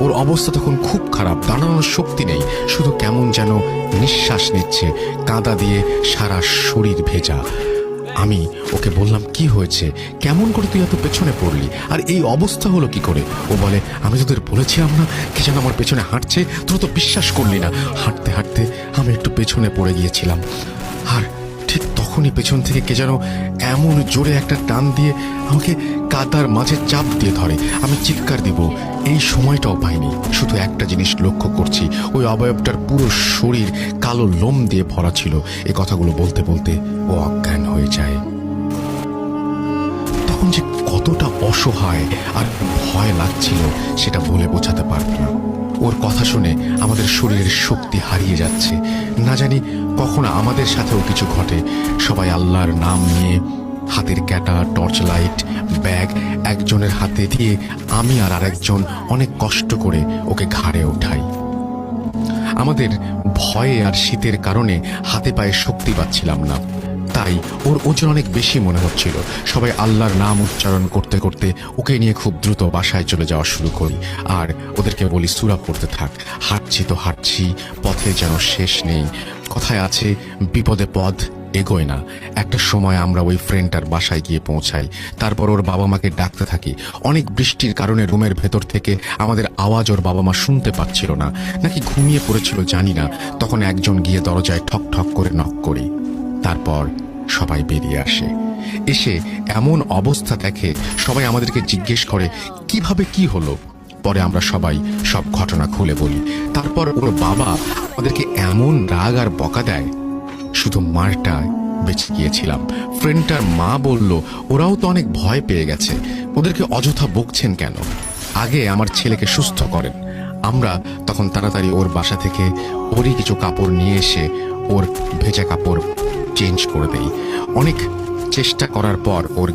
ওর অবস্থা তখন খুব খারাপ, দাঁড়ানোর শক্তি নেই, শুধু কেমন যেন নিঃশ্বাস নিচ্ছে, কাদা দিয়ে সারা শরীর ভেজা। আমি ওকে বললাম, কি হয়েছে, কেমন করে তুই এত পেছনে পড়লি, আর এই অবস্থা হলো কি করে? ও বলে, আমি তোদের বলেছিলাম না কি যেন আমার পেছনে হাঁটছে, তোরা তো বিশ্বাস করলি না। হাঁটতে হাঁটতে আমি একটু পেছনে পড়ে গিয়েছিলাম, আর ঠিক তখনই পেছন থেকে কে যেন এমন জোরে একটা টান দিয়ে আমাকে কাদার মাঝে চাপ দিয়ে ধরে। আমি চিৎকার দিব, এই সময়টাও পাইনি। শুধু একটা জিনিস লক্ষ্য করছি, ওই অবয়বটার পুরো শরীর কালো লোম দিয়ে ভরা ছিল। এই কথাগুলো বলতে বলতে ও অজ্ঞান হয়ে যায়। তখন যে কতটা অসহায় আর ভয় লাগছিল সেটা বলে বোঝাতে পারব না। ওর কথা শুনে আমাদের শরীরের শক্তি হারিয়ে যাচ্ছে। না জানি কখন আমাদের সাথেও কিছু ঘটে। সবাই আল্লাহর নাম নিয়ে হাতের ক্যাটা, টর্চ লাইট, ব্যাগ একজনের হাতে দিয়ে আমি আর আরেকজন অনেক কষ্ট করে ওকে ঘাড়ে ওঠাই। আমাদের ভয়ে আর শীতের কারণে হাতে পায়ে শক্তি পাচ্ছিলাম না, তাই ওর ওজন অনেক বেশি মনে হচ্ছিল। সবাই আল্লাহর নাম উচ্চারণ করতে করতে ওকে নিয়ে খুব দ্রুত বাসায় চলে যাওয়া শুরু করি, আর ওদেরকে বলি সূরা পড়তে থাক। হাঁটছি তো হাঁটছি, পথে যেন শেষ নেই। কথায় আছে, বিপদে পথ এগোয় না। একটা সময় আমরা ওই ফ্রেন্ডটার বাসায় গিয়ে পৌঁছাই। তারপর ওর বাবা মাকে ডাকতে থাকি। অনেক বৃষ্টির কারণে রুমের ভেতর থেকে আমাদের আওয়াজ ওর বাবা মা শুনতে পাচ্ছিল না, নাকি ঘুমিয়ে পড়েছিল জানি না। তখন একজন গিয়ে দরজায় ঠক ঠক করে নক করি। তারপর সবাই বেরিয়ে আসে। এসে এমন অবস্থা দেখে সবাই আমাদেরকে জিজ্ঞেস করে কিভাবে কি হলো। পরে আমরা সবাই সব ঘটনা খুলে বলি। তারপর ওর বাবা আমাদেরকে এমন রাগ আর বকা দেয়, শুধু মারটায় বেঁচে গিয়েছিলাম। ফ্রেন্ডটার মা বলল, ওরাও তো অনেক ভয় পেয়ে গেছে, ওদেরকে অযথা বকছেন কেন, আগে আমার ছেলেকে সুস্থ করেন। আমরা তখন তাড়াতাড়ি ওর বাসা থেকে ওরই কিছু কাপড় নিয়ে এসে ওর ভেজা কাপড় চেঞ্জ করে দেই। অনেক চেষ্টা করার পর ওর